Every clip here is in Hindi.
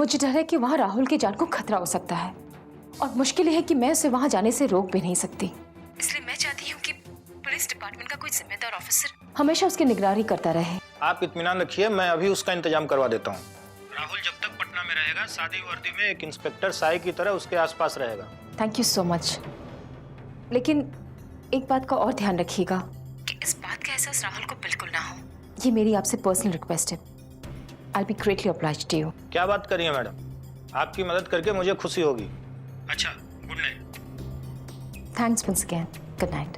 मुझे डर है कि वहाँ राहुल की जान को खतरा हो सकता है और मुश्किल है कि मैं उसे वहाँ जाने से रोक भी नहीं सकती। इसलिए मैं चाहती हूँ कि पुलिस डिपार्टमेंट का कोई जिम्मेदार ऑफिसर हमेशा उसकी निगरानी करता रहे। आप इत्मीनान रखिए, मैं अभी उसका इंतजाम करवा देता हूँ। राहुल जब तक पटना में रहेगा सादी वर्दी में एक इंस्पेक्टर साई की तरह उसके आसपास रहेगा। Thank you so much. लेकिन एक बात का और ध्यान रखिएगा कि इस बात का एहसास राहुल को बिल्कुल ना हो। ये मेरी आपसे पर्सनल रिक्वेस्ट है। I'll be greatly obliged to you. क्या बात करी है मैडम, आपकी मदद करके मुझे खुशी होगी। अच्छा, good night. Thanks once again. Good night.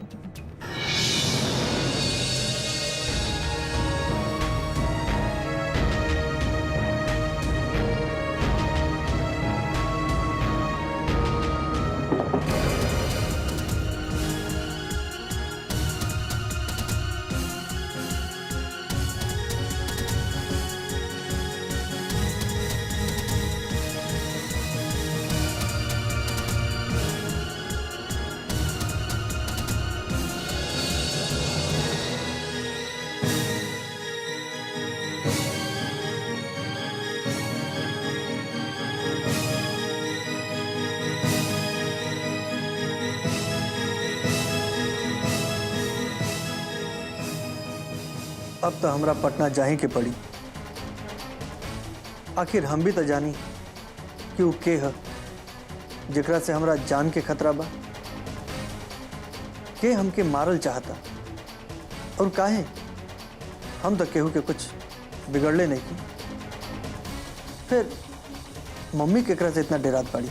अब तो हमरा पटना जाही के पड़ी। आखिर हम भी तो जानी कि वो के है जेकरा से हमरा जान के खतरा बा, के हमके मारल चाहता और काहे हम तो केहू के कुछ बिगड़ले नहीं की। फिर मम्मी केकरा से इतना डरात पड़ी,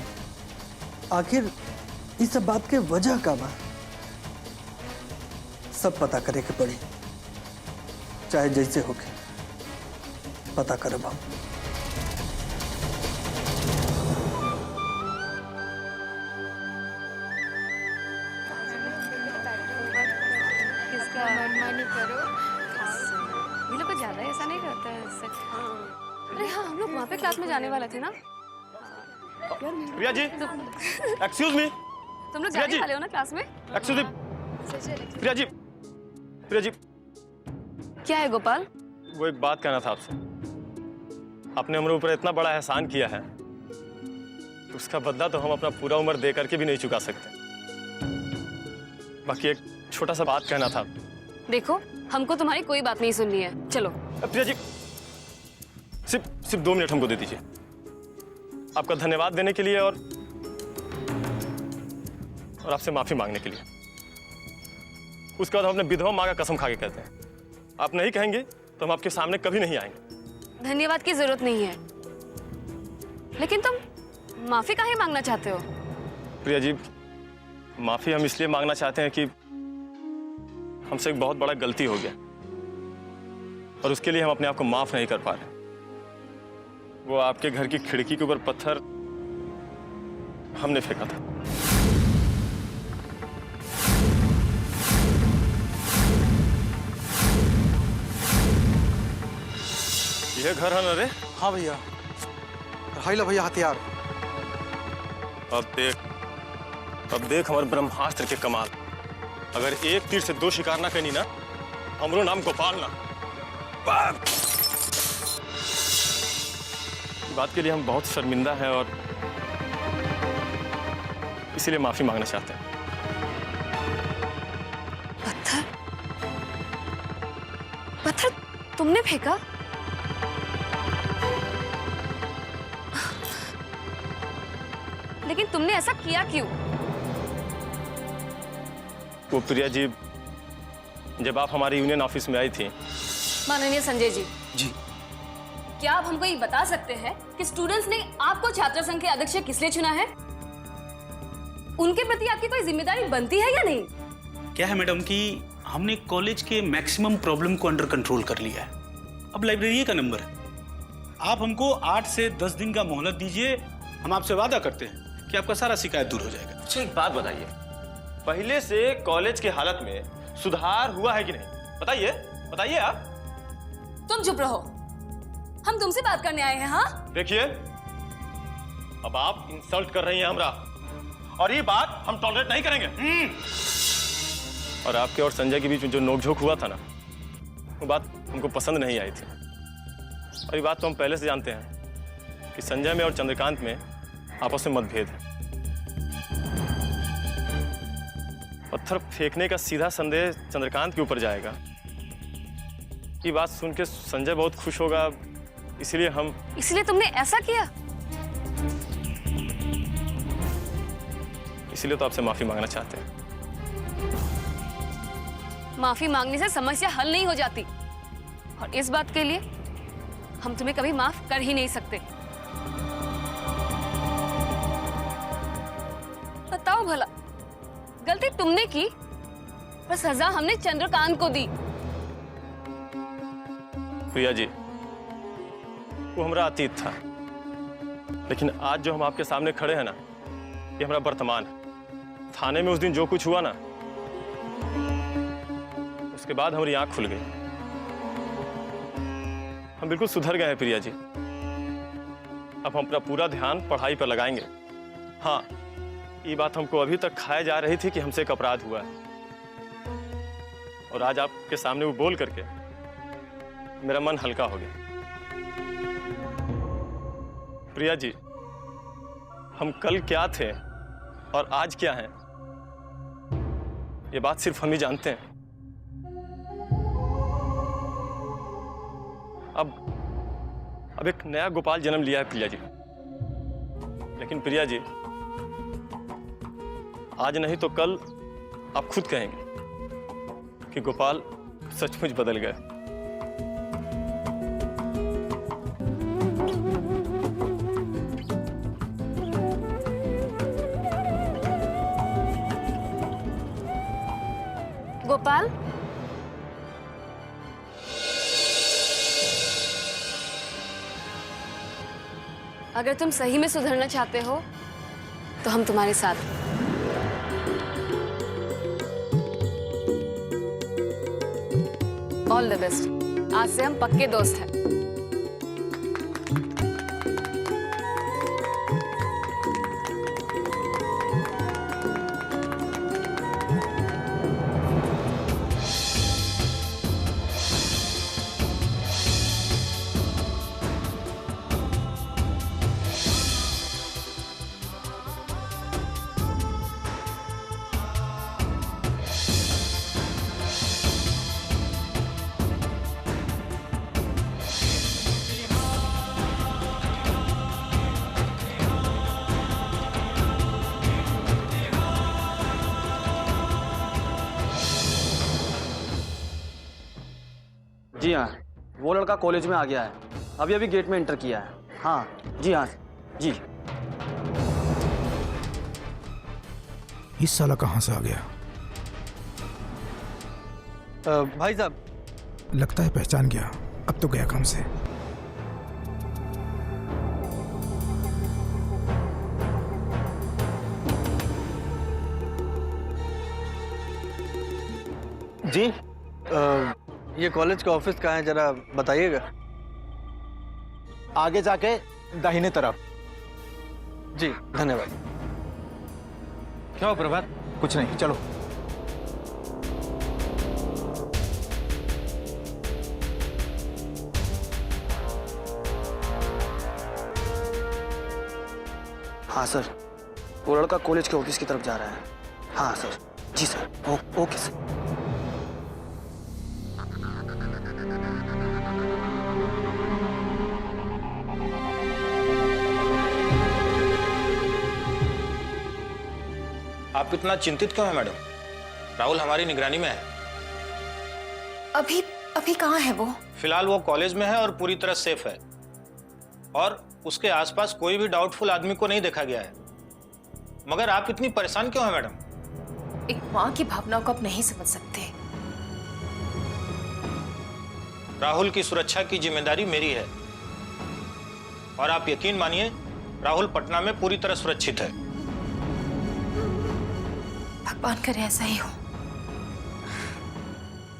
आखिर इस सब बात के वजह का बा सब पता करे के पड़ी, चाहे जैसे होके पता करब हम। इसका मनमानी करो। ये लोग ज्यादा ऐसा नहीं करता है इससे। अरे हाँ, हम लोग वहाँ पे क्लास में जाने वाले थे ना। Priya ji, excuse me. तुम लोग जाने वाले हो ना क्लास में? Excuse me, Priya ji, Priya ji. क्या है गोपाल? वो एक बात कहना था आपसे। आपने हमारे ऊपर इतना बड़ा एहसान किया है, उसका बदला तो हम अपना पूरा उम्र दे करके भी नहीं चुका सकते। बाकी एक छोटा सा बात कहना था। देखो, हमको तुम्हारी कोई बात नहीं सुननी है, चलो। प्रिया जी, सिर्फ 2 मिनट हमको दे दीजिए, आपका धन्यवाद देने के लिए और आपसे माफी मांगने के लिए। उसके बाद हम अपने विधवा माँ का कसम खा के कहते हैं, आप नहीं कहेंगे तो हम आपके सामने कभी नहीं आएंगे। धन्यवाद की जरूरत नहीं है, लेकिन तुम माफी काहे मांगना चाहते हो? प्रिया जी, माफी हम इसलिए मांगना चाहते हैं कि हमसे एक बहुत बड़ा गलती हो गया और उसके लिए हम अपने आप को माफ नहीं कर पा रहे। वो आपके घर की खिड़की के ऊपर पत्थर हमने फेंका था। ये घर है ना रे? हाँ भैया, हाई लो भैया हथियार। अब देख हमारे ब्रह्मास्त्र के कमाल। अगर एक तीर से 2 शिकार ना करनी ना, हमरो नाम गोपाल ना। बात के लिए हम बहुत शर्मिंदा हैं और इसीलिए माफी मांगना चाहते हैं। पत्थर तुमने फेंका? लेकिन तुमने ऐसा किया क्यों? वो प्रिया जी, जब आप हमारे यूनियन ऑफिस में आई थी। माननीय संजय जी, जी, क्या आप हमको ये बता सकते हैं कि स्टूडेंट्स ने आपको छात्र संघ के अध्यक्ष किस लिए चुना है? उनके प्रति आपकी कोई जिम्मेदारी बनती है या नहीं? क्या है मैडम कि हमने कॉलेज के मैक्सिमम प्रॉब्लम को अंडर कंट्रोल कर लिया है। अब लाइब्रेरी का नंबर है। आप हमको 8 से 10 दिन का मोहलत दीजिए, हम आपसे वादा करते हैं कि आपका सारा शिकायत दूर हो जाएगा। अच्छा, एक बात बताइए, पहले से कॉलेज की हालत में सुधार हुआ है कि नहीं? बताइए बताइए आप। तुम चुप रहो, हम तुमसे बात करने आए हैं। हाँ देखिए, अब आप इंसल्ट कर रही हैं हमरा, और ये बात हम टॉलरेट नहीं करेंगे। और आपके और संजय के बीच में जो नोकझोंक हुआ था ना, वो बात हमको पसंद नहीं आई थी। और ये बात तो हम पहले से जानते हैं कि संजय में और चंद्रकांत में आपस में मतभेद है। पत्थर फेंकने का सीधा संदेह चंद्रकांत के ऊपर जाएगा। ये बात सुन के संजय बहुत खुश होगा, इसलिए तुमने ऐसा किया? इसलिए तो आपसे माफी मांगना चाहते हैं। माफी मांगने से समस्या हल नहीं हो जाती, और इस बात के लिए हम तुम्हें कभी माफ कर ही नहीं सकते। बताओ भला, गलती तुमने की पर सजा हमने चंद्रकांत को दी। प्रिया जी, वो हमारा अतीत था, लेकिन आज जो हम आपके सामने खड़े हैं ना, ये हमारा वर्तमान है। थाने में उस दिन जो कुछ हुआ ना, उसके बाद हमारी आंख खुल गई। हम बिल्कुल सुधर गए हैं प्रिया जी। अब हम अपना पूरा ध्यान पढ़ाई पर लगाएंगे। हाँ, ये बात हमको अभी तक खाए जा रही थी कि हमसे एक अपराध हुआ है, और आज आपके सामने वो बोल करके मेरा मन हल्का हो गया। प्रिया जी, हम कल क्या थे और आज क्या हैं, ये बात सिर्फ हम ही जानते हैं। अब एक नया गोपाल जन्म लिया है प्रिया जी। लेकिन प्रिया जी, आज नहीं तो कल आप खुद कहेंगे कि गोपाल सचमुच बदल गए। गोपाल, अगर तुम सही में सुधरना चाहते हो तो हम तुम्हारे साथ हैं। All the best. आज से हम पक्के दोस्त हैं। जी हाँ, वो लड़का कॉलेज में आ गया है। अभी अभी गेट में एंटर किया है। हाँ जी, हाँ जी। इस साला कहाँ से आ गया? भाई साहब, लगता है पहचान गया। अब तो गया काम से। जी, ये कॉलेज का ऑफिस कहाँ है, जरा बताइएगा। आगे जाके दाहिने तरफ। जी धन्यवाद। क्या हो प्रभात? कुछ नहीं, चलो। हाँ सर, वो लड़का कॉलेज के ऑफिस की तरफ जा रहा है। हाँ सर। जी सर। Okay sir. आप इतना चिंतित क्यों हैं मैडम? राहुल हमारी निगरानी में है। अभी कहाँ है वो? फिलहाल वो कॉलेज में है और पूरी तरह सेफ है, और उसके आसपास कोई भी डाउटफुल आदमी को नहीं देखा गया है। मगर आप इतनी परेशान क्यों हैं मैडम? एक माँ की भावनाओं को आप नहीं समझ सकते। राहुल की सुरक्षा की जिम्मेदारी मेरी है, और आप यकीन मानिए राहुल पटना में पूरी तरह सुरक्षित है। भगवान करे ऐसा ही हो।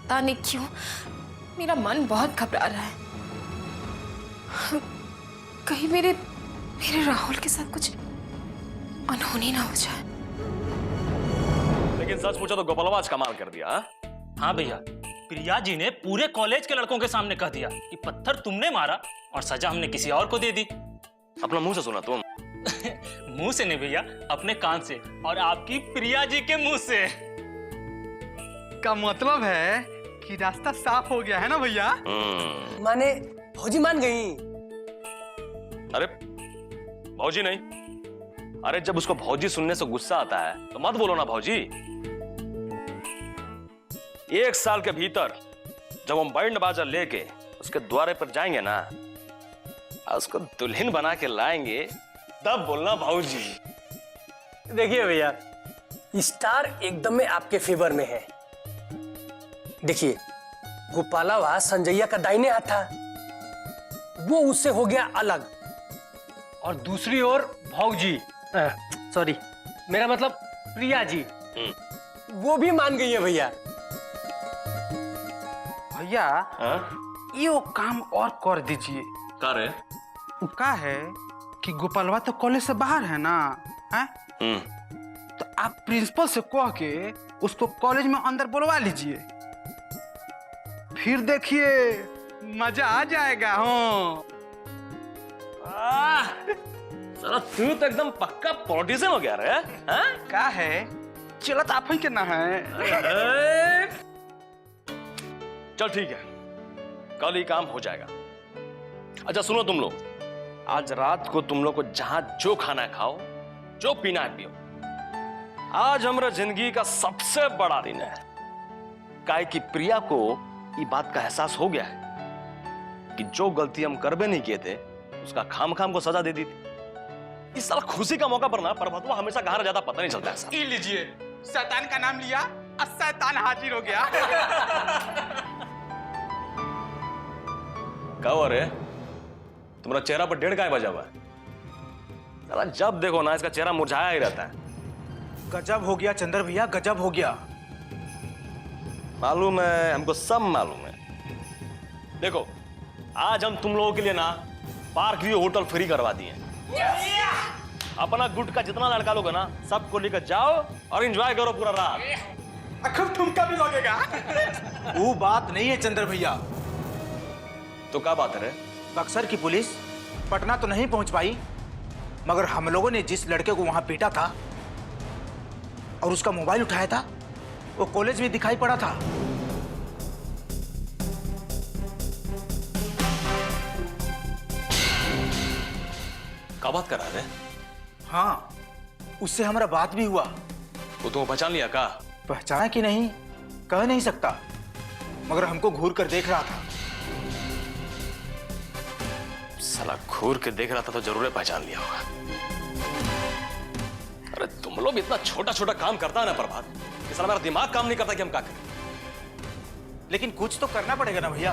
पता नहीं क्यों मेरा मन बहुत घबरा रहा है। कहीं मेरे राहुल के साथ कुछ अनहोनी ना हो जाए। लेकिन सच पूछो तो गोपालवा आज कमाल कर दिया। हाँ भैया, प्रिया जी ने पूरे कॉलेज के लड़कों के सामने कह दिया कि पत्थर तुमने मारा और सजा हमने किसी और को दे दी। अपना मुंह से सुना तुम? मुंह से नहीं भैया, अपने कान से, और आपकी प्रिया जी के मुंह से। का मतलब है कि रास्ता साफ हो गया है ना भैया? माने भौजी मान गई? अरे भौजी नहीं, अरे जब उसको भौजी सुनने से गुस्सा आता है तो मत बोलो ना भौजी। 1 साल के भीतर जब हम बैंड बाजा लेके उसके द्वारे पर जाएंगे ना, उसको दुल्हन बना के लाएंगे, तब बोलना भौजी। देखिए भैया, स्टार एकदम में आपके फेवर में है। देखिए, गोपालावा संजैया का दाहिने हाथ था, वो उससे हो गया अलग, और दूसरी ओर भौजी, सॉरी मेरा मतलब प्रिया जी, वो भी मान गई है भैया। भैया ये वो काम और कर दीजिए। का रे? का है कि गोपालवा तो कॉलेज से बाहर है ना, है? तो आप प्रिंसिपल से कह के उसको कॉलेज में अंदर बुलवा लीजिए, फिर देखिए मजा आ जाएगा। साला तू तो एकदम पक्का पॉलिटिशियन हो गया रे। हैं? का है चलत आप ही के ना है। चल ठीक है, कल ही काम हो जाएगा। अच्छा सुनो तुम लोग, आज रात को तुम लोग को जहां जो खाना है खाओ, जो पीना है पियो। आज हमारा जिंदगी का सबसे बड़ा दिन है, काहे कि प्रिया को ये बात का एहसास हो गया है कि जो गलती हम करबे नहीं किए थे उसका खाम खाम को सजा दे दी थी। इस साल खुशी का मौका पर ना परभतवा हमेशा कहाँ रह जाता पता नहीं चलता ऐसा। ये लीजिए, शैतान का नाम लिया और शैतान हाजिर हो गया। कहो अरे तुम्हारा चेहरा पर 1.5 बजा हुआ है? साला जब देखो ना इसका चेहरा मुरझाया ही रहता है। गजब हो गया चंद्र भैया, गजब हो गया। मालूम है, हमको सब मालूम है। देखो आज हम तुम लोगों के लिए ना पार्क व्यू होटल फ्री करवा दिए। अपना गुट का जितना लड़का लोग है ना सबको लेकर जाओ और एंजॉय करो पूरा रात। खूब ठुमका भी लगेगा। वो बात नहीं है चंद्र भैया। तो क्या बात है रे? बक्सर की पुलिस पटना तो नहीं पहुंच पाई, मगर हम लोगों ने जिस लड़के को वहां पीटा था और उसका मोबाइल उठाया था, वो कॉलेज में दिखाई पड़ा था। क्या बात कर रहा है? हाँ, उससे हमारा बात भी हुआ। वो तुम्हें पहचान लिया का? पहचाना कि नहीं कह नहीं सकता, मगर हमको घूर कर देख रहा था। साला घूर के देख रहा था तो जरूर पहचान लिया होगा। अरे तुम लोग इतना छोटा छोटा काम करता है ना प्रभात, कि साला मेरा दिमाग काम नहीं करता कि हम क्या करें। लेकिन कुछ तो करना पड़ेगा ना भैया।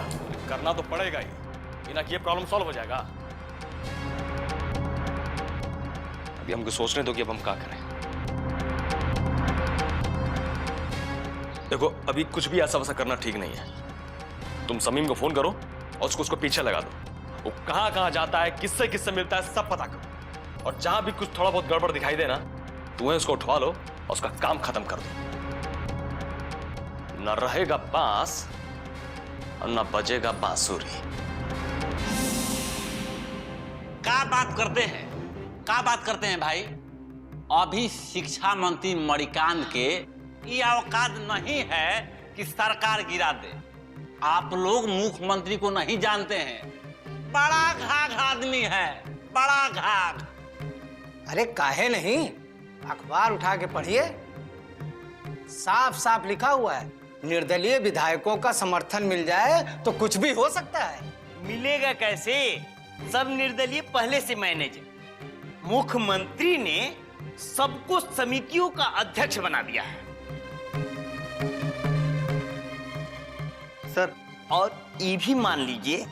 करना तो पड़ेगा ही, बिना किए प्रॉब्लम सॉल्व हो जाएगा। अभी हमको सोचने दो कि अब हम क्या करें। देखो अभी कुछ भी ऐसा वैसा करना ठीक नहीं है। तुम समीम को फोन करो और उसको पीछे लगा दो। वो कहां कहां जाता है, किससे किससे मिलता है, सब पता करो। और जहां भी कुछ थोड़ा बहुत गड़बड़ दिखाई दे ना, तुम्हें उसको उठवा लो और उसका काम खत्म कर दो। न रहेगा बांस और न बजेगा बांसुरी। क्या बात करते हैं, क्या बात करते हैं भाई? अभी शिक्षा मंत्री मणिकांत के ये औकात नहीं है कि सरकार गिरा दे। आप लोग मुख्यमंत्री को नहीं जानते हैं, बड़ा घाघ आदमी है, बड़ा घाघ। अरे काहे नहीं, अखबार उठा के पढ़िए, साफ साफ लिखा हुआ है, निर्दलीय विधायकों का समर्थन मिल जाए तो कुछ भी हो सकता है। मिलेगा कैसे? सब निर्दलीय पहले से मैनेज है। मुख्यमंत्री ने सबको समितियों का अध्यक्ष बना दिया है। सर, और ये भी मान लीजिए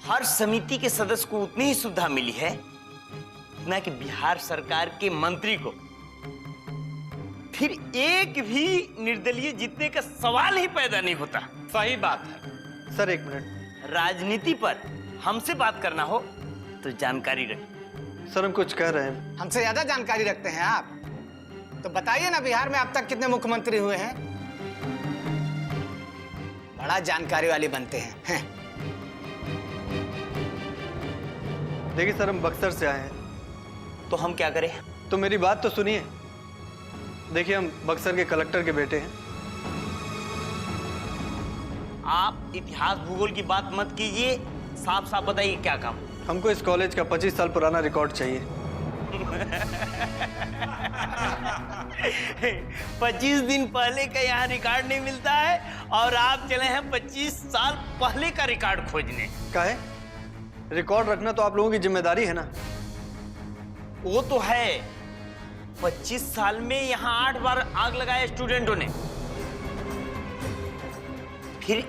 हर समिति के सदस्य को उतनी ही सुविधा मिली है ना कि बिहार सरकार के मंत्री को। फिर एक भी निर्दलीय जीतने का सवाल ही पैदा नहीं होता। सही बात है। सर 1 मिनट, राजनीति पर हमसे बात करना हो तो जानकारी रखिए। सर हम कुछ कह रहे हैं। हमसे ज्यादा जानकारी रखते हैं आप, तो बताइए ना, बिहार में अब तक कितने मुख्यमंत्री हुए हैं? बड़ा जानकारी वाले बनते हैं। देखिए सर, हम बक्सर से आए हैं। तो हम क्या करें? तो मेरी बात तो सुनिए। देखिए, हम बक्सर के कलेक्टर के बेटे हैं। आप इतिहास भूगोल की बात मत कीजिए, साफ साफ बताइए क्या काम। हमको इस कॉलेज का 25 साल पुराना रिकॉर्ड चाहिए। 25 दिन पहले का यहाँ रिकॉर्ड नहीं मिलता है और आप चले हैं 25 साल पहले का रिकॉर्ड खोजने। काहे? रिकॉर्ड रखना तो आप लोगों की जिम्मेदारी है ना। वो तो है। 25 साल में यहाँ 8 बार आग लगाया स्टूडेंटों ने, फिर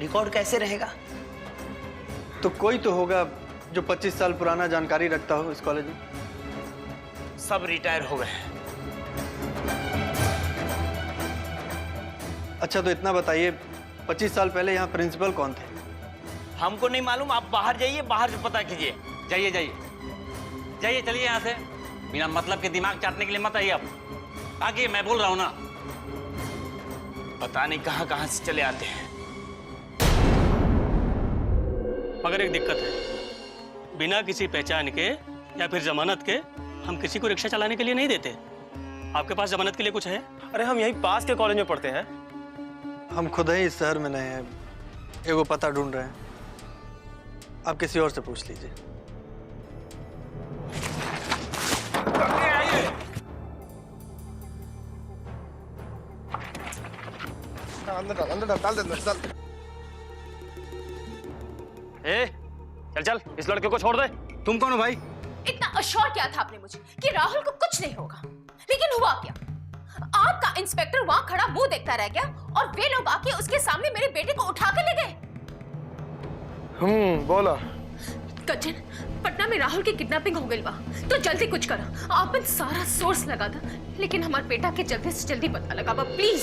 रिकॉर्ड कैसे रहेगा? तो कोई तो होगा जो 25 साल पुराना जानकारी रखता हो इस कॉलेज में। सब रिटायर हो गए। अच्छा, तो इतना बताइए, 25 साल पहले यहाँ प्रिंसिपल कौन थे? हमको नहीं मालूम, आप बाहर जाइए, बाहर से पता कीजिए। जाइए जाइए जाइए, चलिए यहाँ से। बिना मतलब के दिमाग चाटने के लिए मत आइए आप। आगे मैं बोल रहा हूँ ना। पता नहीं कहाँ कहाँ से चले आते हैं। मगर एक दिक्कत है, बिना किसी पहचान के या फिर जमानत के हम किसी को रिक्शा चलाने के लिए नहीं देते। आपके पास जमानत के लिए कुछ है? अरे हम यहीं पास के कॉलेज में पढ़ते हैं। हम खुद ही इस शहर में नए हैं, एगो पता ढूंढ रहे हैं। आप किसी और से पूछ लीजिए। अंदर डाल दे। चल इस लड़के को छोड़ दे। तुम कौन हो भाई? इतना अश्योर किया था आपने मुझे कि राहुल को कुछ नहीं होगा, लेकिन हुआ क्या? आपका इंस्पेक्टर वहां खड़ा मुंह देखता रह गया और वे लोग आके उसके सामने मेरे बेटे को उठा के ले गए। बोला। कजन, पटना में राहुल की किडनैपिंग हो गई बा, तो जल्दी कुछ करा। आपन सारा सोर्स लगा था, लेकिन हमारे बेटा के जल्दी से जल्दी पता लगा बा, प्लीज।